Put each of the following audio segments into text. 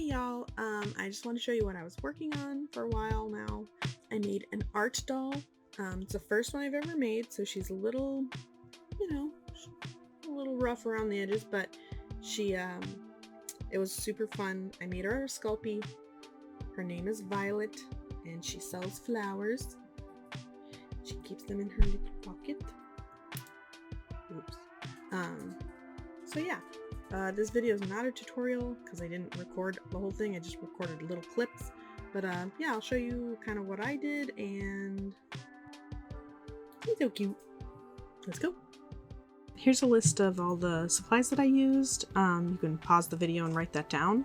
Hey y'all, I just want to show you what I was working on for a while now. I made an art doll. It's the first one I've ever made, so she's a little, a little rough around the edges, but it was super fun. I made her a Sculpey. Her name is Violet, and she sells flowers. She keeps them in her little pocket. Oops. So yeah. This video is not a tutorial because I didn't record the whole thing. I just recorded little clips. But yeah, I'll show you kind of what I did, and he's so cute. Let's go. Here's a list of all the supplies that I used. You can pause the video and write that down.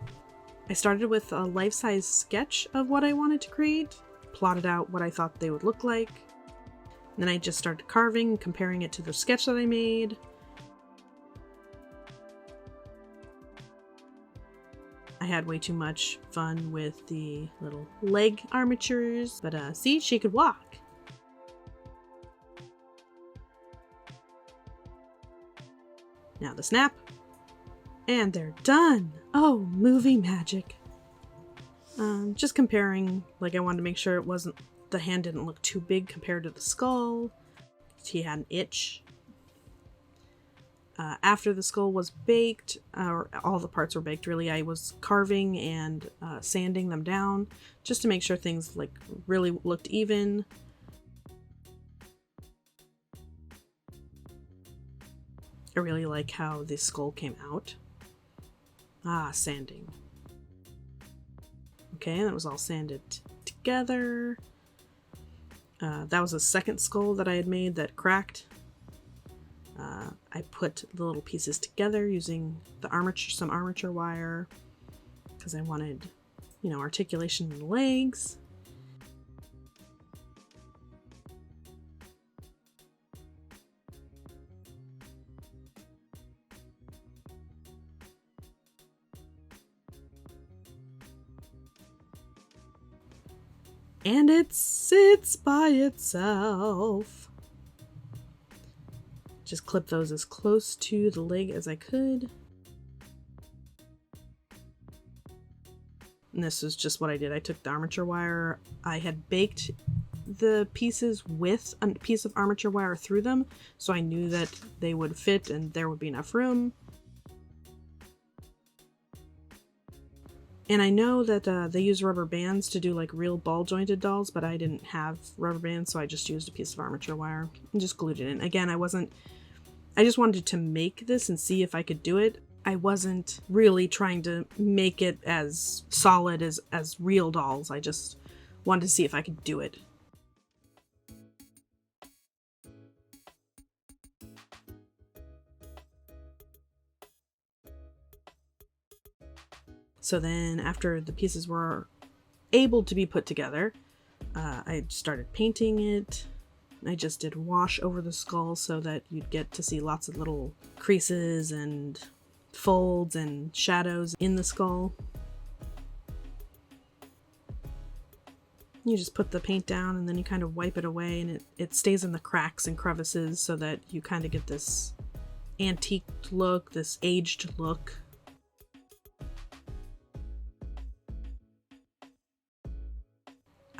I started with a life-size sketch of what I wanted to create, plotted out what I thought they would look like. Then I just started carving, comparing it to the sketch that I made. I had way too much fun with the little leg armatures, but see, she could walk. Now the snap, and they're done. Oh, movie magic. Just comparing, like I wanted to make sure it wasn't, the hand didn't look too big compared to the skull. She had an itch. After the skull was baked, or all the parts were baked really, I was carving and sanding them down just to make sure things like really looked even. I really like how the skull came out. Sanding. Okay, that was all sanded together. That was a second skull that I had made that cracked. I put the little pieces together using the armature, some armature wire, because I wanted, articulation in the legs. And it sits by itself. Just clip those as close to the leg as I could. And this is just what I did. I took the armature wire. I had baked the pieces with a piece of armature wire through them, so I knew that they would fit and there would be enough room. And I know that they use rubber bands to do like real ball jointed dolls, but I didn't have rubber bands, so I just used a piece of armature wire and just glued it in. Again, I just wanted to make this and see if I could do it. I wasn't really trying to make it as solid as real dolls. I just wanted to see if I could do it. So then after the pieces were able to be put together, I started painting it. I just did wash over the skull so that you'd get to see lots of little creases and folds and shadows in the skull. You just put the paint down and then you kind of wipe it away, and it stays in the cracks and crevices so that you kind of get this antiqued look, this aged look.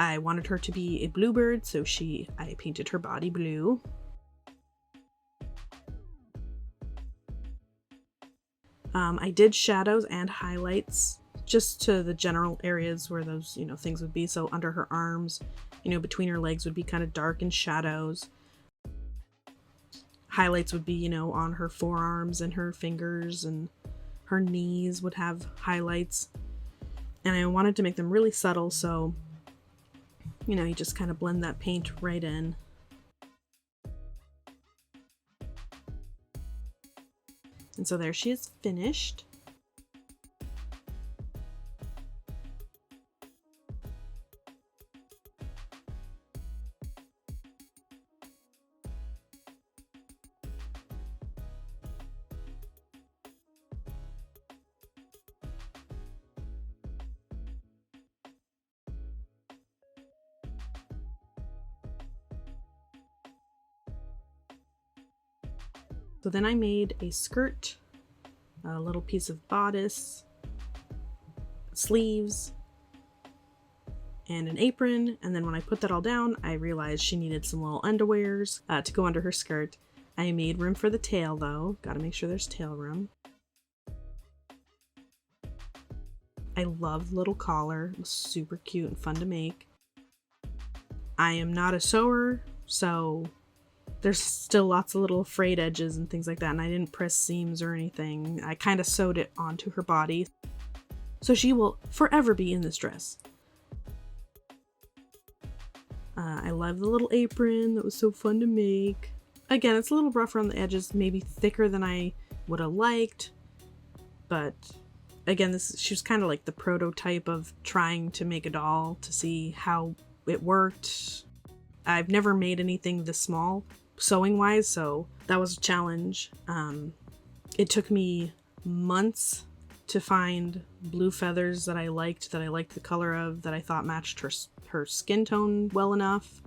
I wanted her to be a bluebird, so I painted her body blue. I did shadows and highlights just to the general areas where those, things would be. So under her arms, between her legs would be kind of dark and shadows. Highlights would be, on her forearms and her fingers, and her knees would have highlights. And I wanted to make them really subtle, so you just kind of blend that paint right in. And so there she is finished. So then I made a skirt, a little piece of bodice, sleeves, and an apron. And then when I put that all down, I realized she needed some little underwears to go under her skirt. I made room for the tail though. Gotta make sure there's tail room. I love the little collar. It was super cute and fun to make. I am not a sewer, so there's still lots of little frayed edges and things like that, and I didn't press seams or anything. I kind of sewed it onto her body. So she will forever be in this dress. I love the little apron. That was so fun to make. Again, it's a little rough around the edges, maybe thicker than I would have liked. But again, she was kind of like the prototype of trying to make a doll to see how it worked. I've never made anything this small sewing wise, so that was a challenge. It took me months to find blue feathers that I liked the color of, that I thought matched her skin tone well enough.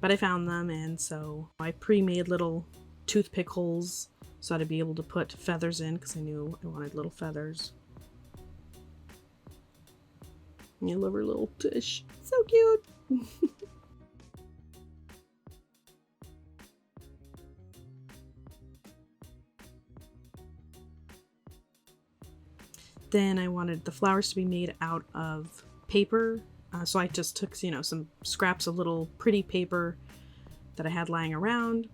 But I found them, and so I pre-made little toothpick holes so I'd be able to put feathers in, because I knew I wanted little feathers. I love her little tush. So cute! Then I wanted the flowers to be made out of paper. So I just took, some scraps of little pretty paper that I had lying around.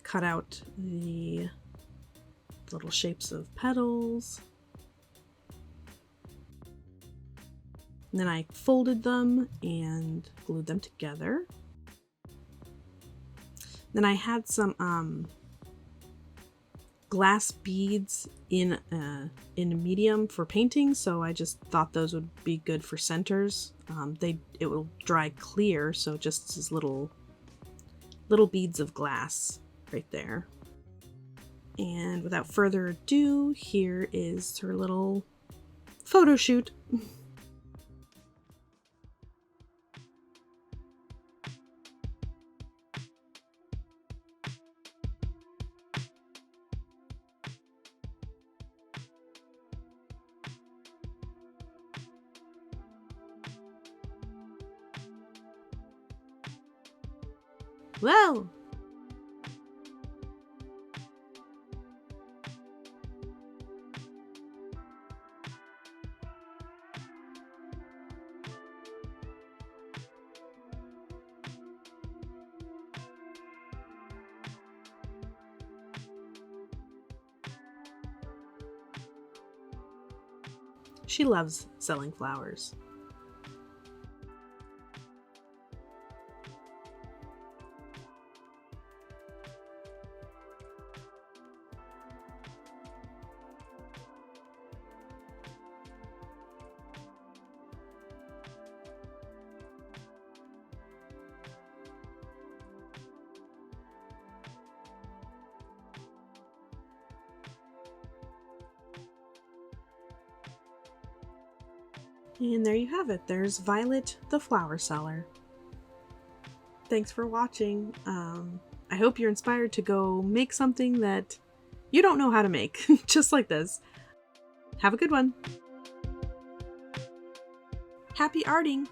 Cut out the little shapes of petals. And then I folded them and glued them together. Then I had some glass beads in a medium for painting, so I just thought those would be good for centers. It will dry clear, so just as little beads of glass right there. And without further ado, here is her little photo shoot. Whoa! She loves selling flowers. And there you have it. There's Violet the flower seller. Thanks for watching. I hope you're inspired to go make something that you don't know how to make, just like this. Have a good one. Happy arting!